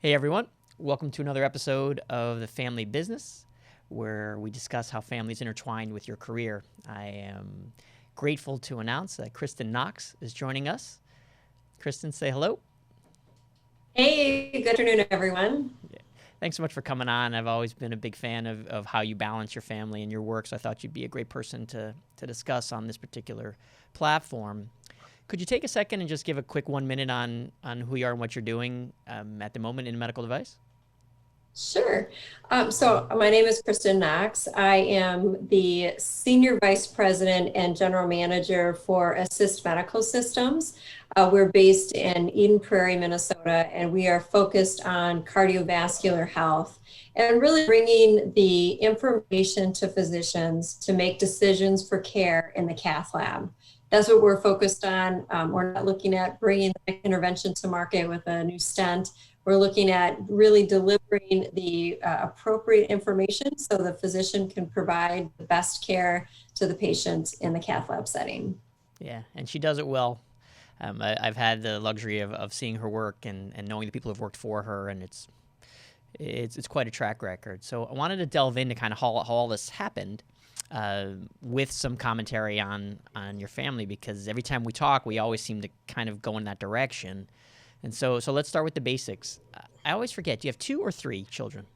Hey everyone, welcome to another episode of The Family Business, where we discuss how families intertwine with your career. I am grateful to announce that Kristen Knox is joining us. Kristen, say hello. Hey, good afternoon, everyone. Yeah. Thanks so much for coming on. I've always been a big fan of how you balance your family and your work, so I thought you'd be a great person to discuss on this particular platform. Could you take a second and just give a quick 1 minute on who you are and what you're doing at the moment in medical device? Sure. So my name is Kristen Knox. I am the Senior Vice President and General Manager for Assist Medical Systems. We're based in Eden Prairie, Minnesota, and we are focused on cardiovascular health and really bringing the information to physicians to make decisions for care in the cath lab. That's what we're focused on. We're not looking at bringing the intervention to market with a new stent. We're looking at really delivering the appropriate information so the physician can provide the best care to the patient in the cath lab setting. Yeah, and she does it well. I've had the luxury of seeing her work and knowing the people who've worked for her, and it's quite a track record. So I wanted to delve into kind of how all this happened with some commentary on your family, because every time we talk, we always seem to kind of go in that direction. And so let's start with the basics. I always forget, do you have 2 or 3 children?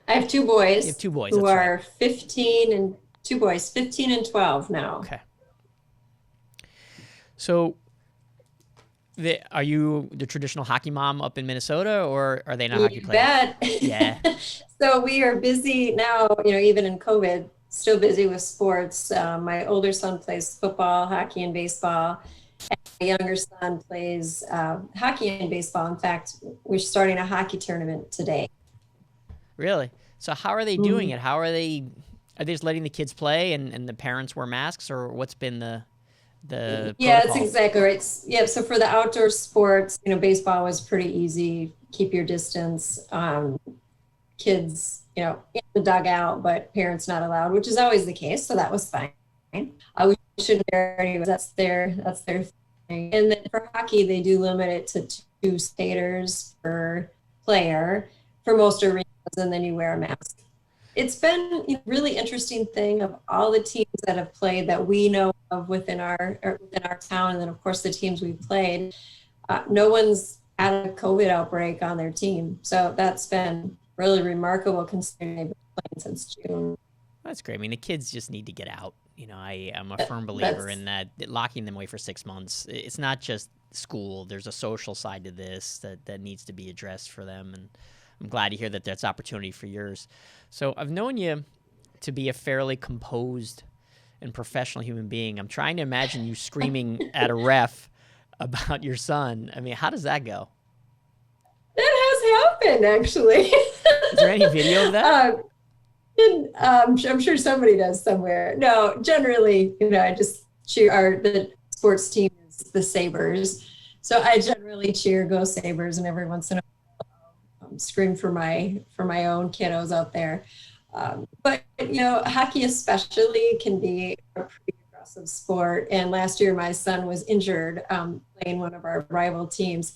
I have two boys. You have 2 boys, who that's are right. 15 and 15 and 12 now. Okay. So are you the traditional hockey mom up in Minnesota, or are they not hockey You players? bet. Yeah. So we are busy now, even in COVID, still busy with sports. My older son plays football, hockey, and baseball. My younger son plays hockey and baseball. In fact, we're starting a hockey tournament today. Really? So how are they doing Mhm. it? Are they just letting the kids play and the parents wear masks, or what's been the Yeah, that's protocol? exactly right. Yeah, so for the outdoor sports, baseball was pretty easy. Keep your distance. Kids, in the dugout, but parents not allowed, which is always the case. So that was fine. We shouldn't dare. That's their thing. And then for hockey, they do limit it to 2 skaters per player for most arenas, and then you wear a mask. It's been a really interesting thing of all the teams that have played that we know of within our town, and then of course the teams we've played. No one's had a COVID outbreak on their team, so that's been really remarkable considering they've been playing since June. That's great. I mean, the kids just need to get out. I am a firm believer That's in that locking them away for 6 months. It's not just school. There's a social side to this that needs to be addressed for them. And I'm glad to hear that that's opportunity for yours. So I've known you to be a fairly composed and professional human being. I'm trying to imagine you screaming at a ref about your son. I mean, how does that go? That has happened actually. Is there any video of that? I'm sure somebody does somewhere. No, generally, I just cheer. The sports team is the Sabres, so I generally cheer "Go Sabres," and every once in a while scream for my own kiddos out there. But hockey especially can be a pretty aggressive sport. And last year, my son was injured playing one of our rival teams,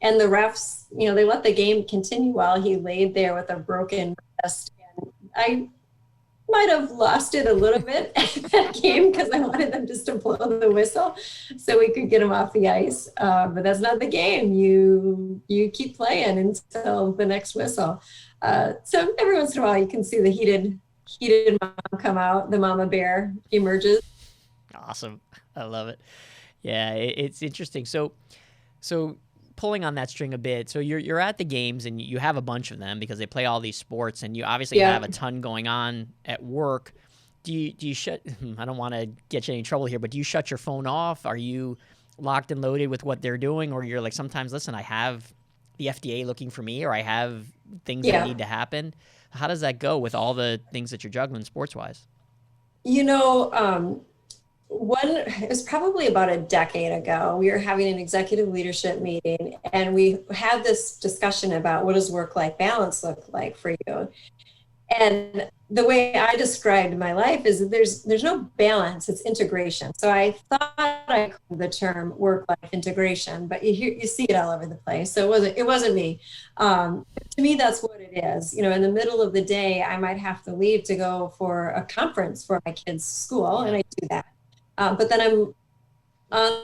and the refs, they let the game continue while he laid there with a broken wrist. I might have lost it a little bit at that game because I wanted them just to blow the whistle so we could get him off the ice. But that's not the game. You keep playing until the next whistle. So every once in a while, you can see the heated mom come out. The mama bear emerges. Awesome. I love it. Yeah, it's interesting. So pulling on that string a bit. So you're at the games and you have a bunch of them because they play all these sports, and you obviously Yeah. have a ton going on at work. Do you shut? I don't want to get you in any trouble here, but do you shut your phone off? Are you locked and loaded with what they're doing, or you're like, sometimes, listen, I have the FDA looking for me, or I have things that Yeah. need to happen? How does that go with all the things that you're juggling sports wise? You know, it was probably about a decade ago. We were having an executive leadership meeting, and we had this discussion about what does work-life balance look like for you. And the way I described my life is that there's no balance, it's integration. So I thought I coined the term work-life integration, but you see it all over the place. So it wasn't me. To me, that's what it is. In the middle of the day, I might have to leave to go for a conference for my kids' school, and Yeah. I do that. But then I'm on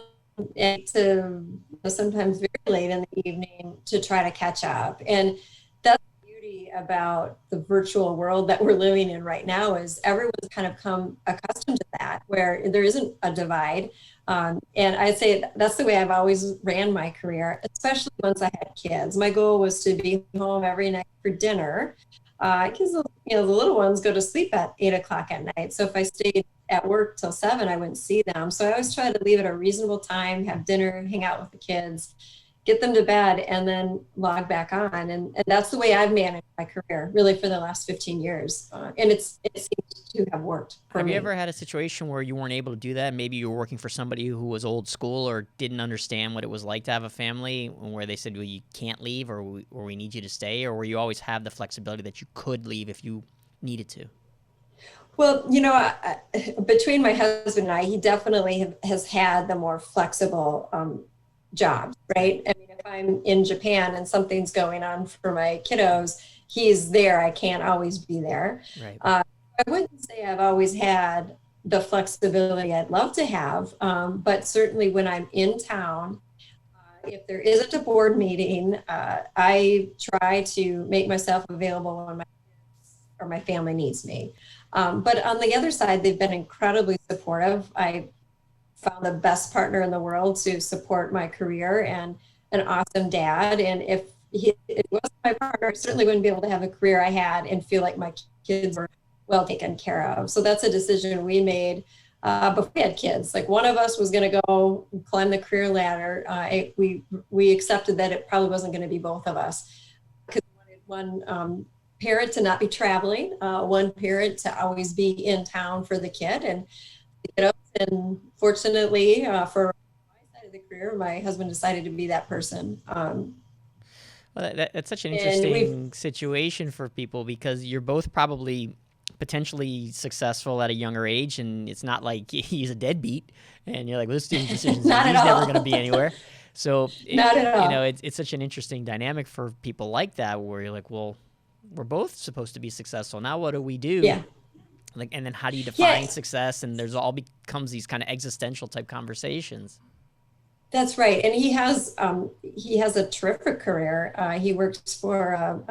to sometimes very late in the evening to try to catch up. And that's the beauty about the virtual world that we're living in right now is everyone's kind of come accustomed to that, where there isn't a divide. And I'd say that's the way I've always ran my career, especially once I had kids. My goal was to be home every night for dinner because the little ones go to sleep at 8 o'clock at night. So if I stayed at work till 7, I wouldn't see them. So I always try to leave at a reasonable time, have dinner, hang out with the kids, get them to bed, and then log back on. And that's the way I've managed my career really for the last 15 years. And it seems to have worked for Have me. you ever had a situation where you weren't able to do that? Maybe you were working for somebody who was old school or didn't understand what it was like to have a family, where they said, well, you can't leave, or we need you to stay, or where you always have the flexibility that you could leave if you needed to? Well, between my husband and I, he definitely has had the more flexible jobs, right? I mean, if I'm in Japan and something's going on for my kiddos, he's there. I can't always be there. Right. I wouldn't say I've always had the flexibility I'd love to have, but certainly when I'm in town, if there isn't a board meeting, I try to make myself available when my kids or my family needs me. But on the other side, they've been incredibly supportive. I found the best partner in the world to support my career and an awesome dad. And if it wasn't my partner, I certainly wouldn't be able to have the career I had and feel like my kids were well taken care of. So that's a decision we made before we had kids. Like one of us was going to go climb the career ladder. We accepted that it probably wasn't going to be both of us because we wanted one parent to not be traveling, one parent to always be in town for the kid. And fortunately for my side of the career, my husband decided to be that person. Well, that's such an interesting situation for people because you're both probably potentially successful at a younger age, and it's not like he's a deadbeat, and you're like, well, this dude's decisions, he's never going to be anywhere. So, not at all. It's such an interesting dynamic for people like that, where you're like, well, we're both supposed to be successful. Now, what do we do? Yeah. Like, and then how do you define success? And there's all becomes these kind of existential type conversations. That's right, and he has a terrific career. He works for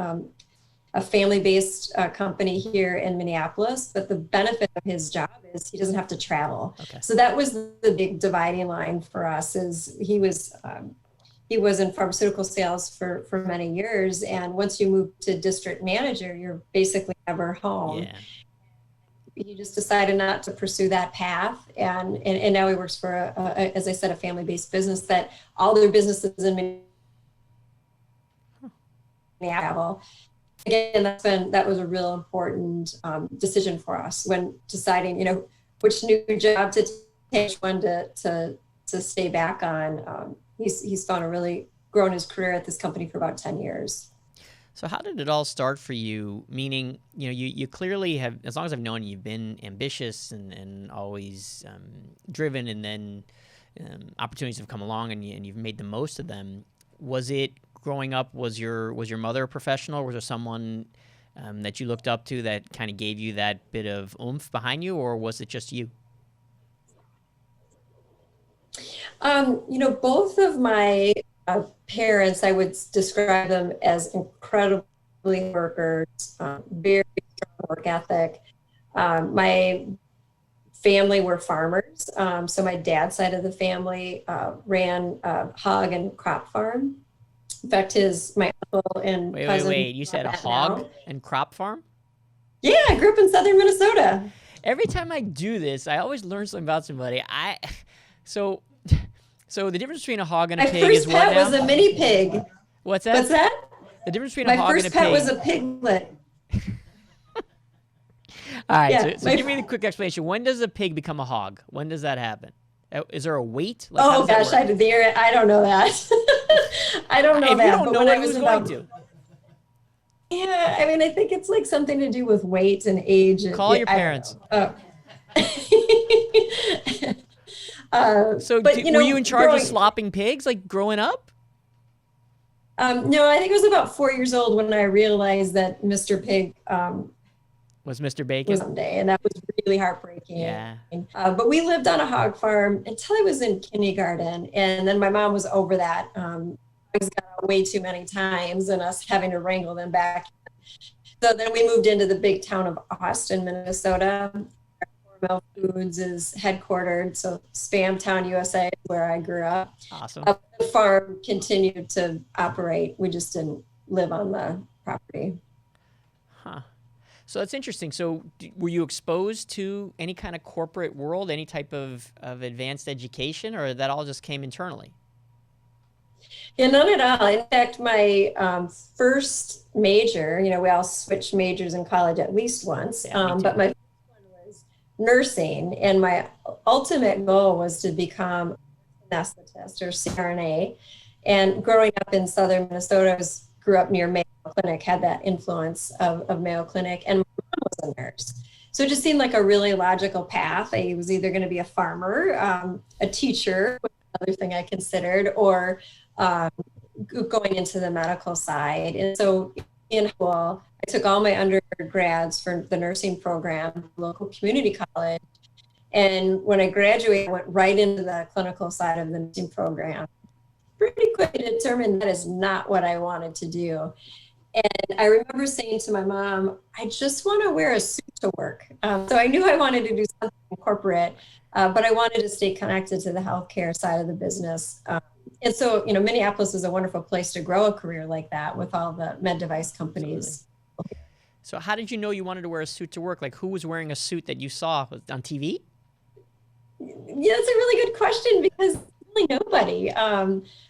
a family-based company here in Minneapolis, but the benefit of his job is he doesn't have to travel. Okay. So that was the big dividing line for us. Is he was in pharmaceutical sales for many years, and once you move to district manager, you're basically never home. Yeah. He just decided not to pursue that path, and now he works for as I said, a family-based business that all their businesses in Minneapolis. Again, that was a real important decision for us when deciding, which new job to take, one to stay back on. He's grown his career at this company for about 10 years. So how did it all start for you? Meaning, you clearly have, as long as I've known you, you've been ambitious and always driven, and then opportunities have come along and you've made the most of them. Was it growing up? Was your mother a professional? Was there someone that you looked up to that kind of gave you that bit of oomph behind you, or was it just you? Both of my parents, I would describe them as incredibly workers, very strong work ethic. My family were farmers. So my dad's side of the family ran a hog and crop farm. In fact, my uncle and cousin. Wait. You said a hog and crop farm? Yeah, I grew up in southern Minnesota. Every time I do this, I always learn something about somebody. So the difference between a hog and a pig is what now? My first pet was a mini pig. What's that? What's that? The difference between a hog and a pig. My first pet was a piglet. All right, yeah, so give me the quick explanation. When does a pig become a hog? When does that happen? Is there a weight? Like, oh gosh, I don't know that. I don't know that. If you don't know it, who's going to? Yeah, I mean, I think it's like something to do with weight and age. And, Call yeah, your I don't parents. know. But Were you in charge of growing, slopping pigs like growing up? no, I think I was about 4 years old when I realized that Mr. Pig Was Mr. was Bacon? someday, and that was really heartbreaking. Yeah. But we lived on a hog farm until I was in kindergarten, and then my mom was over that. Pigs got out way too many times, and us having to wrangle them back. So then we moved into the big town of Austin, Minnesota. Hormel Foods is headquartered, so Spam Town, USA, is where I grew up. Awesome. The farm continued to operate. We just didn't live on the property. Huh. So that's interesting. So were you exposed to any kind of corporate world, any type of advanced education, or that all just came internally? Yeah, none at all. In fact, my first major, we all switched majors in college at least once, Yeah, me but too. my first one was nursing, and my ultimate goal was to become an anesthetist or CRNA. And growing up in southern Minnesota, grew up near Mayo Clinic, had that influence of Mayo Clinic, and my mom was a nurse. So it just seemed like a really logical path. I was either going to be a farmer, a teacher, another thing I considered, or um, going into the medical side. And so in school, I took all my undergrads for the nursing program, local community college. And when I graduated, I went right into the clinical side of the nursing program. Pretty quickly determined that is not what I wanted to do. And I remember saying to my mom, I just want to wear a suit to work. So I knew I wanted to do something corporate, but I wanted to stay connected to the healthcare side of the business. And so, Minneapolis is a wonderful place to grow a career like that with all the med device Absolutely. companies. So how did you know you wanted to wear a suit to work? Like who was wearing a suit that you saw on TV? Yeah, that's a really good question because really nobody.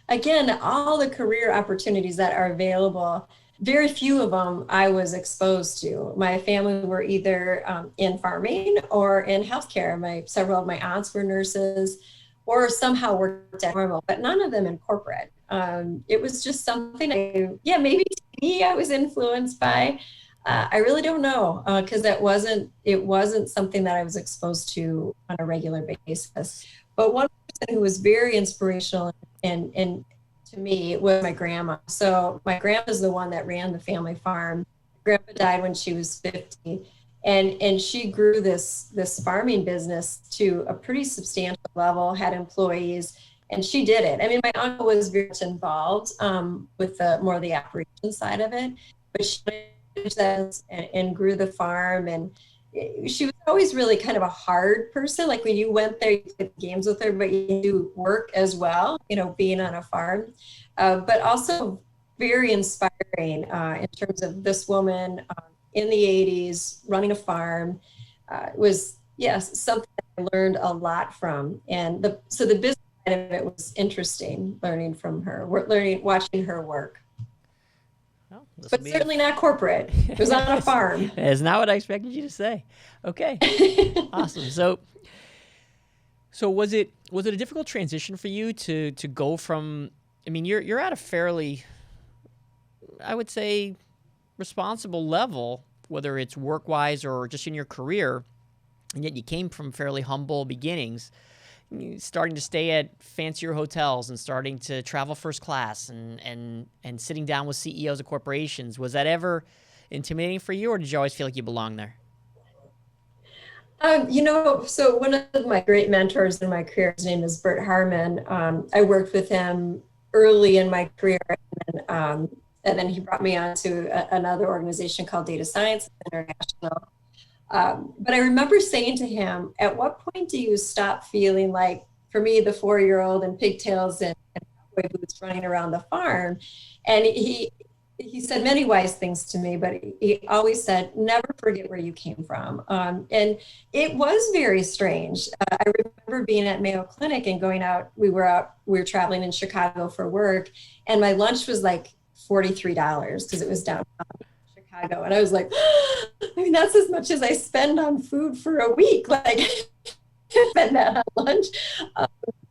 Again, all the career opportunities that are available, very few of them I was exposed to. My family were either in farming or in healthcare. Several of my aunts were nurses or somehow worked at normal, but none of them in corporate. It was just something maybe TV I was influenced by. I really don't know because it wasn't something that I was exposed to on a regular basis. But one person who was very inspirational and to me was my grandma. So my grandma's the one that ran the family farm. Grandpa died when she was 50, and she grew this farming business to a pretty substantial level, had employees, and she did it. I mean, my uncle was very much involved with more of the operation side of it, but she and grew the farm. And she was always really kind of a hard person. Like when you went there, you played games with her, but you do work as well, being on a farm. But also very inspiring in terms of this woman in the 80s running a farm was, yes, something I learned a lot from. And so the business side of it was interesting, learning from her, watching her work. Well, this will But be certainly not corporate. It was on a farm. That's not what I expected you to say. Okay. Awesome. So was it a difficult transition for you to go from, I mean, you're at a fairly, I would say, responsible level, whether it's work-wise or just in your career, and yet you came from fairly humble beginnings, starting to stay at fancier hotels and starting to travel first class and sitting down with CEOs of corporations. Was that ever intimidating for you, or did you always feel like you belonged there? So one of my great mentors in my career, his name is Bert Harmon. I worked with him early in my career, and then he brought me on to another organization called Data Science International. But I remember saying to him, at what point do you stop feeling like, for me, the 4-year-old in pigtails and cowboy boots running around the farm? And he said many wise things to me, but he always said, never forget where you came from. And it was very strange. I remember being at Mayo Clinic and going out, we were traveling in Chicago for work, and my lunch was like $43 because it was downtown Chicago. And I was like, I mean, that's as much as I spend on food for a week. Like, spend that on lunch.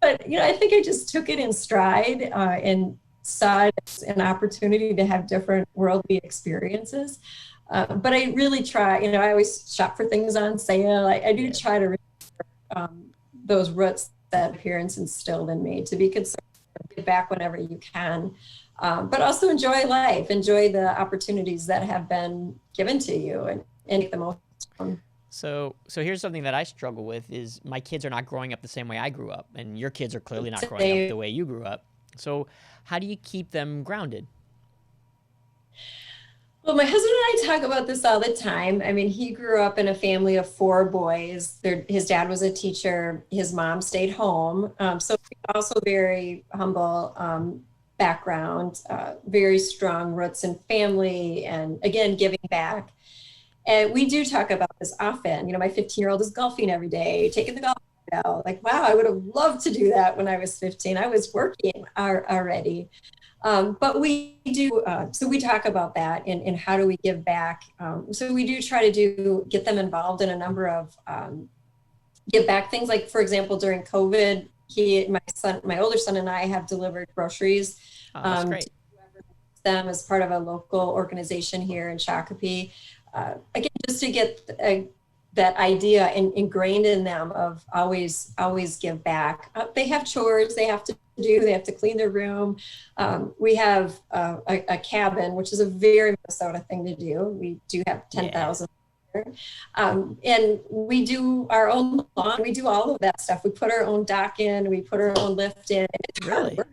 But I think I just took it in stride and saw it as an opportunity to have different worldly experiences. But I really try, I always shop for things on sale. I do try to those roots that parents instilled in me to be concerned, give back whenever you can, but also enjoy life, enjoy the opportunities that have been given to you, and make the most of them. So here's something that I struggle with is my kids are not growing up the same way I grew up, and your kids are clearly not growing up the way you grew up. So how do you keep them grounded? Well, my husband and I talk about this all the time. I mean, he grew up in a family of four boys. His dad was a teacher. His mom stayed home. So also very humble background, very strong roots in family, and again, giving back. And we do talk about this often. My 15-year-old is golfing every day, taking the golf out. Like, wow, I would have loved to do that when I was 15. I was working already. But we do, so we talk about that and how do we give back. So we do try to get them involved in a number of give back things. Like, for example, during COVID, my older son and I have delivered groceries That's great. to whoever needs them as part of a local organization here in Shakopee. Again, just to get that idea ingrained in them of always give back. They have chores they have to do. They have to clean their room. We have a cabin, which is a very Minnesota thing to do. We do have 10,000. And we do our own lawn. We do all of that stuff. We put our own dock in. We put our own lift in. And it's hard work.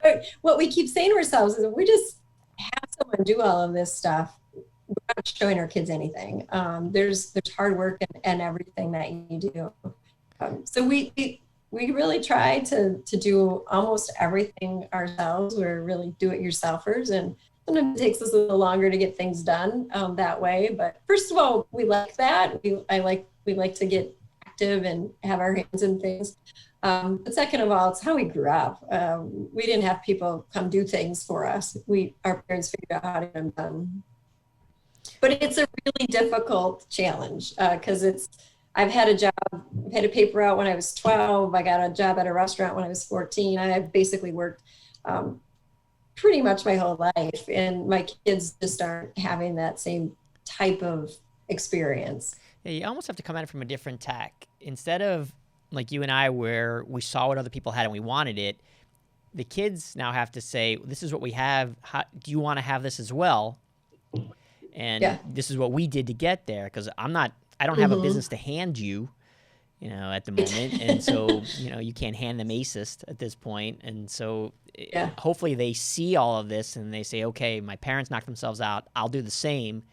But what we keep saying to ourselves is, if we just have someone do all of this stuff, we're not showing our kids anything. There's hard work and everything that you do. So we really try to do almost everything ourselves. We're really do-it-yourselfers, and sometimes it takes us a little longer to get things done that way. But first of all, we like that. We like to get active and have our hands in things. But second of all, it's how we grew up. We didn't have people come do things for us. Our parents figured out how to get them done. But it's a really difficult challenge because I've had a paper out when I was 12. I got a job at a restaurant when I was 14. I basically worked pretty much my whole life, and my kids just aren't having that same type of experience. Yeah, you almost have to come at it from a different tack. Instead of like you and I, where we saw what other people had and we wanted it, the kids now have to say, this is what we have. Do you want to have this as well? And this is what we did to get there, because I don't have a business to hand you, at the moment. And so, you can't hand them ASIST at this point. And so hopefully they see all of this and they say, okay, my parents knocked themselves out. I'll do the same.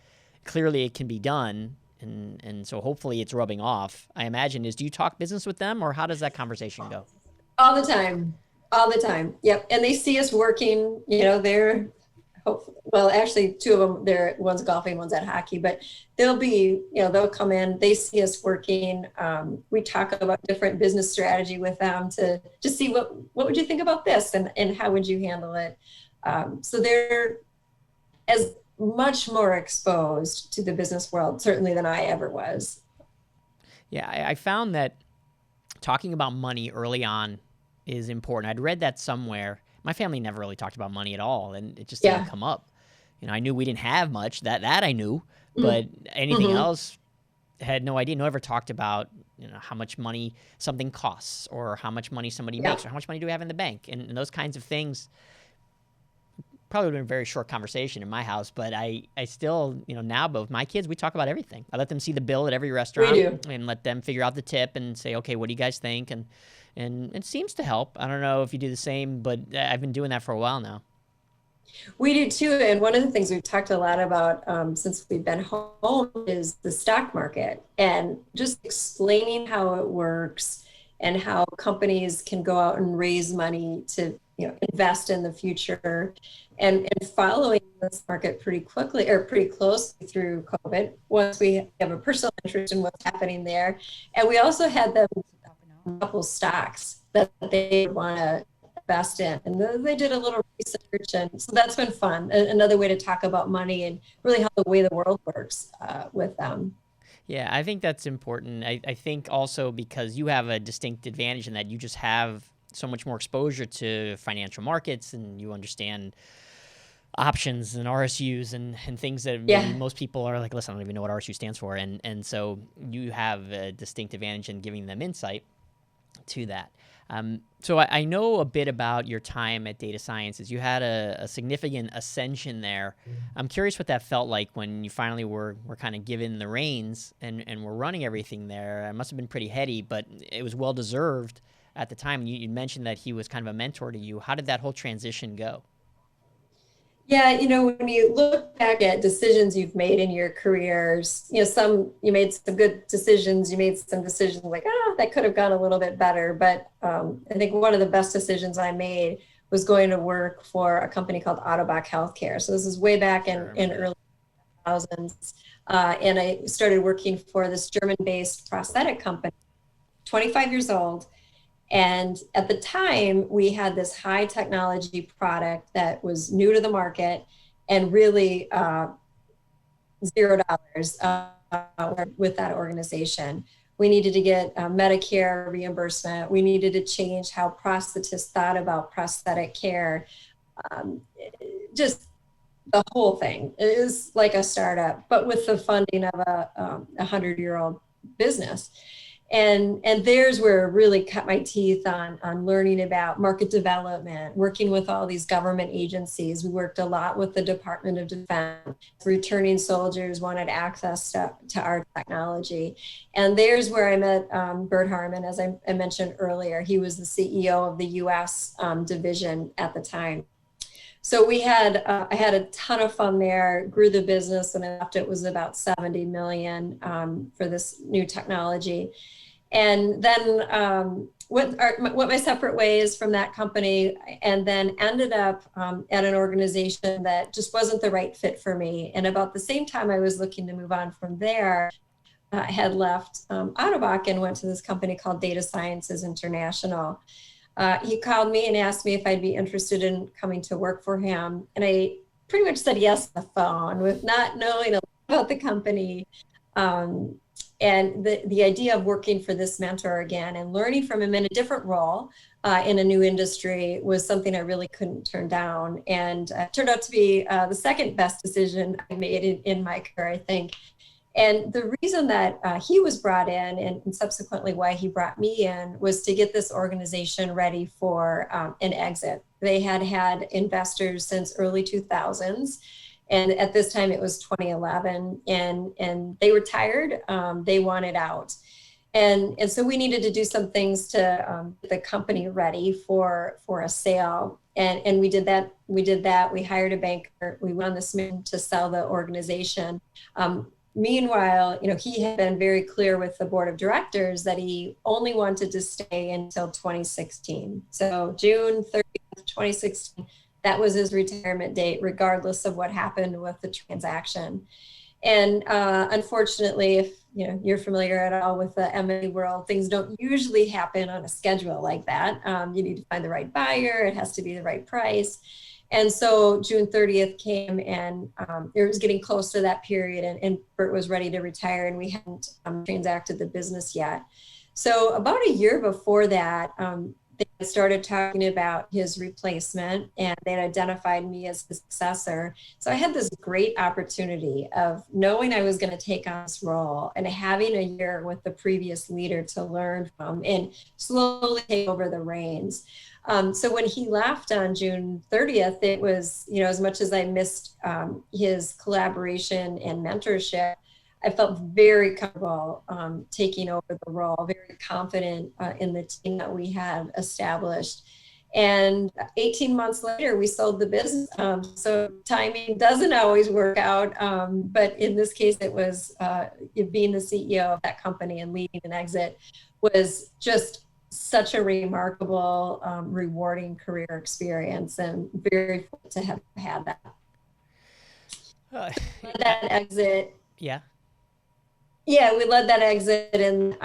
Clearly it can be done. And so hopefully it's rubbing off. I imagine do you talk business with them, or how does that conversation go? All the time. Yep. And they see us working, they're well, actually two of them, one's golfing, one's at hockey, but they'll come in, they see us working. We talk about different business strategy with them to just see what would you think about this and how would you handle it? So they're as much more exposed to the business world, certainly, than I ever was. Yeah, I found that talking about money early on is important. I'd read that somewhere. My family never really talked about money at all, and it just didn't come up. I knew we didn't have much. That I knew, but anything else, had no idea. No one ever talked about how much money something costs, or how much money somebody makes, or how much money do we have in the bank, and those kinds of things. Probably would have been a very short conversation in my house, but I still, now both my kids, we talk about everything. I let them see the bill at every restaurant and let them figure out the tip and say, okay, what do you guys think? And it seems to help. I don't know if you do the same, but I've been doing that for a while now. We do too. And one of the things we've talked a lot about since we've been home is the stock market, and just explaining how it works and how companies can go out and raise money to invest in the future, and following this market pretty quickly or pretty closely through COVID, once we have a personal interest in what's happening there. And we also had them a couple stocks that they want to invest in, and they did a little research, and so that's been fun. Another way to talk about money and really how the way the world works with them. Yeah, I think that's important. I think also because you have a distinct advantage in that you just have so much more exposure to financial markets, and you understand options and RSUs and things that maybe Yeah. most people are like, listen, I don't even know what RSU stands for. And so you have a distinct advantage in giving them insight to that. So I know a bit about your time at Data Sciences. You had a significant ascension there. I'm curious what that felt like when you finally were kind of given the reins and were running everything there. It must have been pretty heady, but it was well deserved at the time. You mentioned that he was kind of a mentor to you. How did that whole transition go? Yeah, when you look back at decisions you've made in your careers, some you made some good decisions, you made some decisions like, that could have gone a little bit better. But I think one of the best decisions I made was going to work for a company called Ottobock Healthcare. So this is way back in early 2000s. And I started working for this German-based prosthetic company, 25 years old. And at the time, we had this high technology product that was new to the market and really $0 with that organization. We needed to get Medicare reimbursement. We needed to change how prosthetists thought about prosthetic care. Just the whole thing. It is like a startup, but with the funding of a 100-year-old business. And there's where I really cut my teeth on learning about market development, working with all these government agencies. We worked a lot with the Department of Defense. Returning soldiers wanted access to our technology. And there's where I met Bert Harmon, as I mentioned earlier. He was the CEO of the US division at the time. So I had a ton of fun there, grew the business, and after it was about 70 million for this new technology. And then went my separate ways from that company, and then ended up at an organization that just wasn't the right fit for me. And about the same time I was looking to move on from there, I had left Ottobock and went to this company called Data Sciences International. He called me and asked me if I'd be interested in coming to work for him. And I pretty much said yes on the phone with not knowing a lot about the company. And the idea of working for this mentor again and learning from him in a different role in a new industry was something I really couldn't turn down. And it turned out to be the second best decision I made in my career, I think. And the reason that he was brought in, and subsequently why he brought me in, was to get this organization ready for an exit. They had investors since early 2000s. And at this time it was 2011, and they were tired. They wanted out. And so we needed to do some things to get the company ready for a sale. And we did that. We hired a banker. We went on this mission to sell the organization. Meanwhile, he had been very clear with the board of directors that he only wanted to stay until 2016. So June 30th, 2016, that was his retirement date, regardless of what happened with the transaction. And unfortunately, if you're familiar at all with the M&A world, things don't usually happen on a schedule like that. You need to find the right buyer. It has to be the right price. And so June 30th came, and it was getting close to that period, and Bert was ready to retire, and we hadn't transacted the business yet. So about a year before that, they started talking about his replacement, and they had identified me as the successor. So I had this great opportunity of knowing I was going to take on this role and having a year with the previous leader to learn from and slowly take over the reins. So when he left on June 30th, it was, as much as I missed his collaboration and mentorship, I felt very comfortable taking over the role, very confident in the team that we had established. And 18 months later, we sold the business. So timing doesn't always work out. But in this case, it was being the CEO of that company and leading an exit was just such a remarkable, rewarding career experience, and very fortunate to have had that. That exit. Yeah. Yeah, we led that exit, and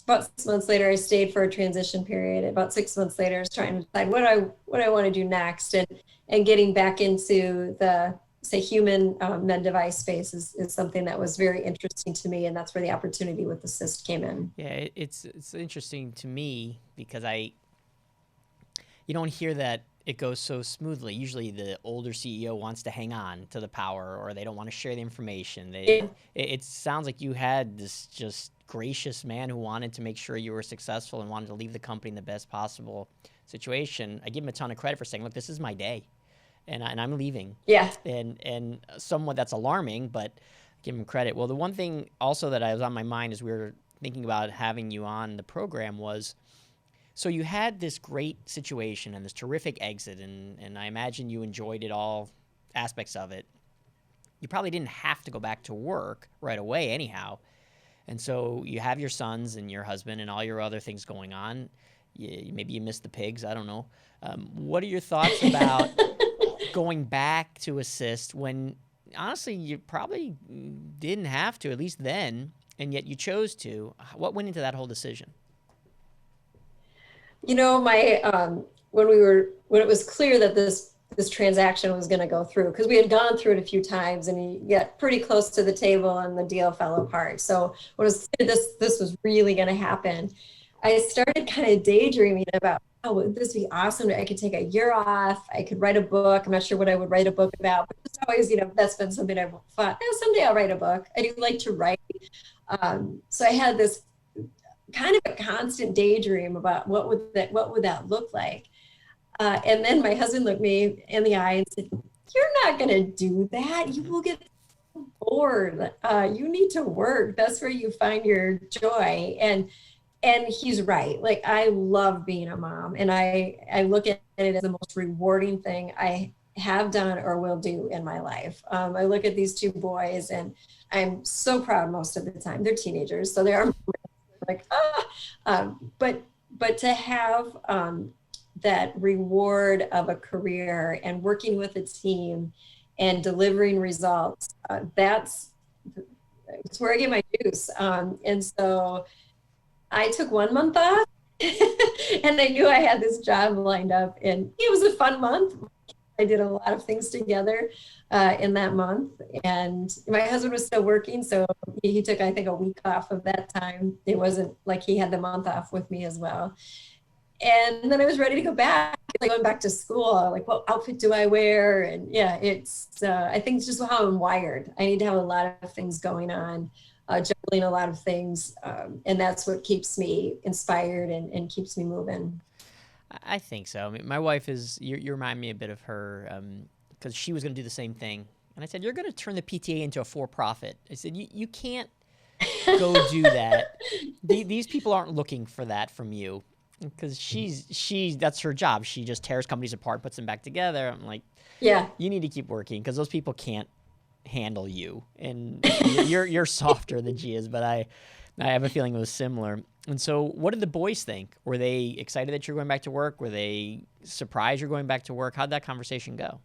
about 6 months later, I stayed for a transition period. About 6 months later, I was trying to decide what I want to do next, and getting back into the human med device space is something that was very interesting to me, and that's where the opportunity with Assist came in. Yeah, it's interesting to me because I you don't hear that it goes so smoothly. Usually the older CEO wants to hang on to the power, or they don't want to share the information. Yeah. It sounds like you had this just gracious man who wanted to make sure you were successful and wanted to leave the company in the best possible situation. I give him a ton of credit for saying, look, this is my day and I'm leaving. Yeah. And somewhat that's alarming, but give him credit. Well, the one thing also that I was on my mind as we were thinking about having you on the program was, so you had this great situation and this terrific exit, and I imagine you enjoyed it, all aspects of it. You probably didn't have to go back to work right away anyhow. And so you have your sons and your husband and all your other things going on. Maybe you missed the pigs. I don't know. What are your thoughts about going back to assist when, honestly, you probably didn't have to, at least then, and yet you chose to? What went into that whole decision? My when it was clear that this transaction was going to go through, because we had gone through it a few times and he got pretty close to the table and the deal fell apart. So when it was clear this was really going to happen, I started kind of daydreaming about, oh, would this be awesome? I could take a year off. I could write a book. I'm not sure what I would write a book about, but just always, that's been something I've thought, someday I'll write a book. I do like to write. So I had this kind of a constant daydream about what would that look like. And then my husband looked me in the eye and said, "You're not going to do that. You will get bored. You need to work. That's where you find your joy." And he's right. Like, I love being a mom, and I look at it as the most rewarding thing I have done or will do in my life. I look at these two boys and I'm so proud most of the time. They're teenagers, so they are like, but to have that reward of a career and working with a team and delivering results, that's where I get my juice. And so I took 1 month off and I knew I had this job lined up, and it was a fun month. I did a lot of things together in that month, and my husband was still working, so he took, I think, a week off of that time. It wasn't like he had the month off with me as well. And then I was ready to go back, like going back to school. Like, what outfit do I wear? And yeah, it's I think it's just how I'm wired. I need to have a lot of things going on, juggling a lot of things, and that's what keeps me inspired and keeps me moving. I think so. I mean, my wife is, you remind me a bit of her, because she was going to do the same thing. And I said, you're going to turn the PTA into a for-profit. I said, you can't go do that. These people aren't looking for that from you, because that's her job. She just tears companies apart, puts them back together. I'm like, yeah, you need to keep working, because those people can't handle you. And you're softer than she is, but I have a feeling it was similar. And so what did the boys think? Were they excited that you're going back to work? Were they surprised you're going back to work? How'd that conversation go?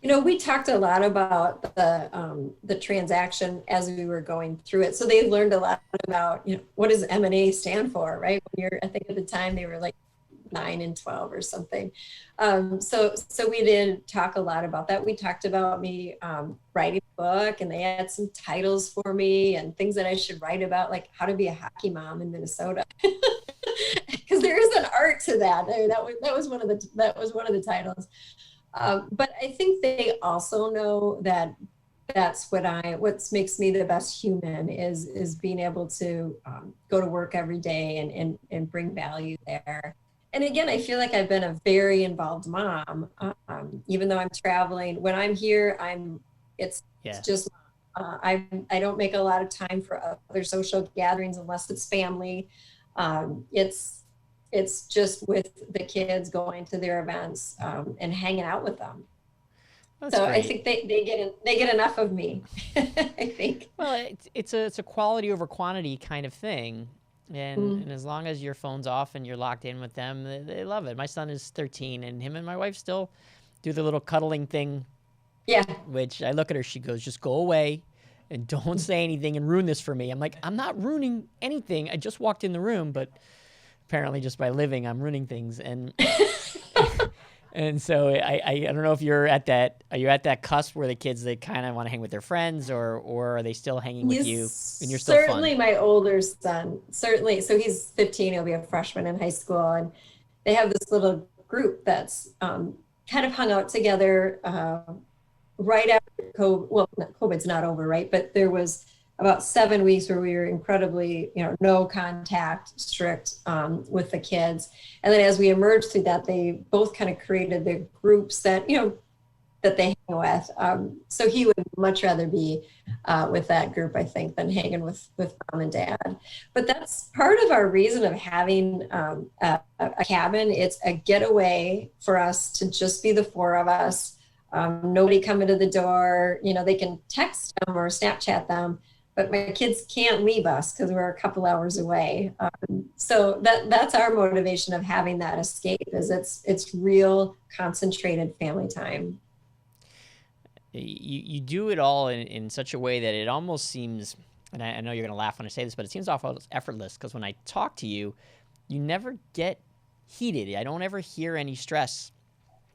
We talked a lot about the transaction as we were going through it. So they learned a lot about, what does M&A stand for, right? I think at the time they were like 9 and 12 or something. So we did talk a lot about that. We talked about me writing a book, and they had some titles for me and things that I should write about, like how to be a hockey mom in Minnesota, because there is an art to that. I mean, that was one of the titles. But I think they also know that that's what makes me the best human is being able to go to work every day and bring value there. And again, I feel like I've been a very involved mom, even though I'm traveling. When I'm here, it's just, I don't make a lot of time for other social gatherings unless it's family. It's just with the kids, going to their events and hanging out with them. That's so great. I think they get enough of me. I think. Well, it's a quality over quantity kind of thing. And as long as your phone's off and you're locked in with them, they love it. My son is 13, and him and my wife still do the little cuddling thing. Yeah. Which I look at her, she goes, just go away and don't say anything and ruin this for me. I'm like, I'm not ruining anything. I just walked in the room, but apparently just by living, I'm ruining things. And and so I don't know if are you at that cusp where the kids, they kind of want to hang with their friends, or are they still hanging with you and you're still certainly fun? My older son, certainly. So he's 15, he'll be a freshman in high school, and they have this little group that's kind of hung out together right after COVID. Well, COVID's not over, right? But there was about 7 weeks where we were incredibly, no contact, strict with the kids. And then as we emerged through that, they both kind of created the groups that, that they hang with. So he would much rather be with that group, I think, than hanging with mom and dad. But that's part of our reason of having a cabin. It's a getaway for us to just be the four of us. Nobody coming to the door. They can text them or Snapchat them, but my kids can't leave us because we're a couple hours away. So that's our motivation of having that escape. Is it's real concentrated family time. You do it all in such a way that it almost seems, and I know you're going to laugh when I say this, but it seems awful effortless, because when I talk to you, you never get heated. I don't ever hear any stress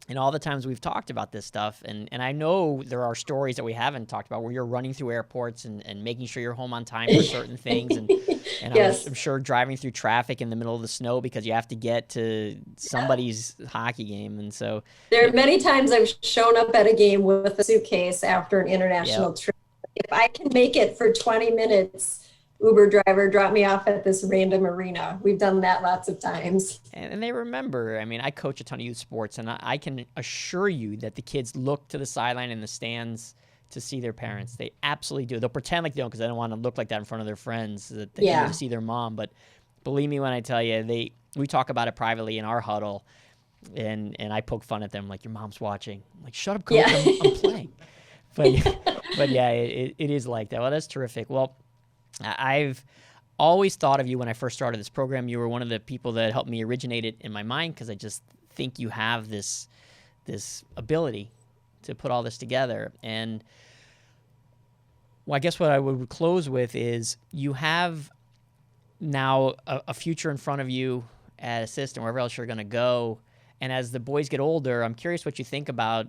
in all the times we've talked about this stuff. And I know there are stories that we haven't talked about where you're running through airports and making sure you're home on time for certain things. And Yes. I'm sure driving through traffic in the middle of the snow because you have to get to somebody's hockey game. And so there are many times I've shown up at a game with a suitcase after an international trip. If I can make it for 20 minutes, Uber driver, drop me off at this random arena. We've done that lots of times. And they remember. I mean, I coach a ton of youth sports, and I can assure you that the kids look to the sideline in the stands to see their parents. They absolutely do. They'll pretend like they don't because they don't want to look like that in front of their friends, that they need to see their mom. But believe me when I tell you, we talk about it privately in our huddle, and I poke fun at them like, your mom's watching. I'm like, shut up, coach, I'm playing. But yeah, it is like that. Well, that's terrific. Well, I've always thought of you when I first started this program. You were one of the people that helped me originate it in my mind, because I just think you have this ability to put all this together. And well, I guess what I would close with is you have now a future in front of you at Assist, wherever else you're going to go. And as the boys get older, I'm curious what you think about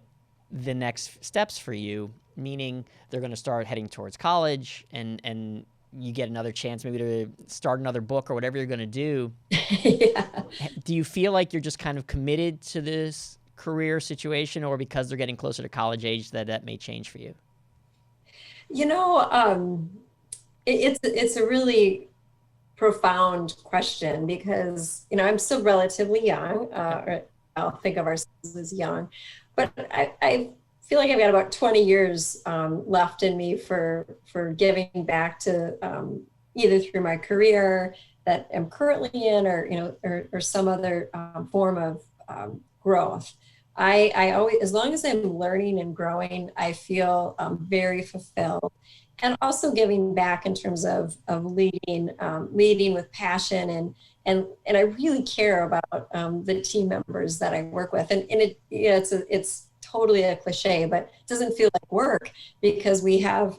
the next steps for you, meaning they're going to start heading towards college, and you get another chance maybe to start another book or whatever you're going to do. Do you feel like you're just kind of committed to this career situation, or because they're getting closer to college age that may change for you? It's a really profound question, because, I'm still relatively young, or I'll think of ourselves as young, but I feel like I've got about 20 years left in me for giving back to either through my career that I'm currently in, or some other form of growth. I always, as long as I'm learning and growing, I feel very fulfilled, and also giving back in terms of leading with passion, and I really care about the team members that I work with, and it's totally a cliche, but it doesn't feel like work, because we have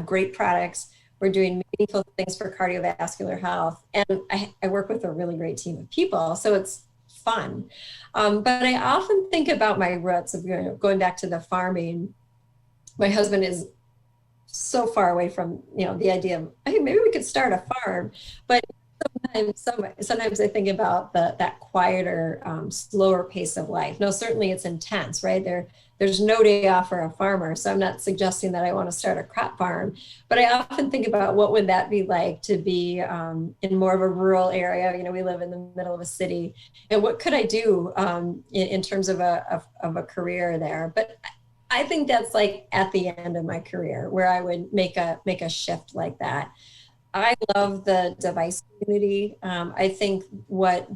great products. We're doing meaningful things for cardiovascular health, and I work with a really great team of people, so it's fun. But I often think about my roots of going back to the farming. My husband is so far away from the idea of, hey, maybe we could start a farm, but sometimes I think about that quieter, slower pace of life. No, certainly it's intense, right? There's no day off for a farmer, so I'm not suggesting that I want to start a crop farm, but I often think about what would that be like to be in more of a rural area. We live in the middle of a city, and what could I do in terms of a career there? But I think that's like at the end of my career where I would make a shift like that. I love the device community. I think what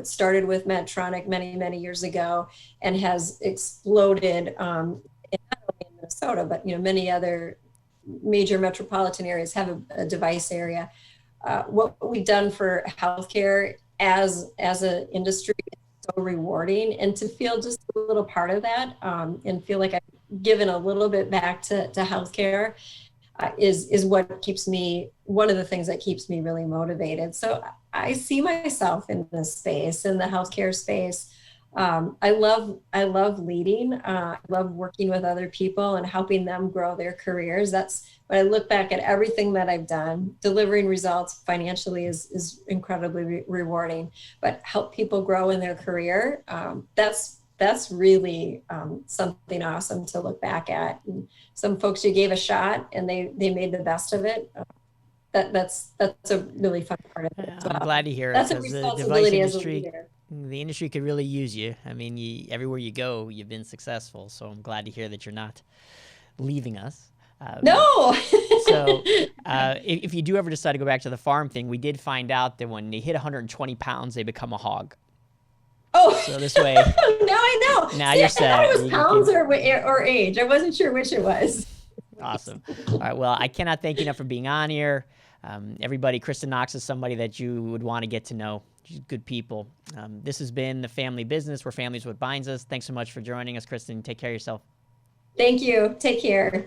started with Medtronic many years ago and has exploded not only in Minnesota, but many other major metropolitan areas have a device area. What we've done for healthcare as an industry is so rewarding, and to feel just a little part of that and feel like I've given a little bit back to healthcare. Is what keeps me, one of the things that keeps me really motivated. So I see myself in this space, in the healthcare space, I love leading. I love working with other people and helping them grow their careers. That's when I look back at everything that I've done. Delivering results financially is incredibly rewarding, but help people grow in their career. That's really something awesome to look back at. And some folks you gave a shot and they made the best of it. That's a really fun part of it as I'm well. glad to hear it, That's a because the device responsibility as a industry, leader. the industry could really use you. I mean, everywhere you go, you've been successful. So I'm glad to hear that you're not leaving us. No. So if you do ever decide to go back to the farm thing, we did find out that when they hit 120 pounds, they become a hog. Oh, So this way, now I know. now See, you're I set. thought it was You pounds can- or age. I wasn't sure which it was. Awesome. All right. Well, I cannot thank you enough for being on here. Everybody, Kristen Knox is somebody that you would want to get to know. She's good people. This has been The Family Business, where family is what binds us. Thanks so much for joining us, Kristen. Take care of yourself. Thank you. Take care.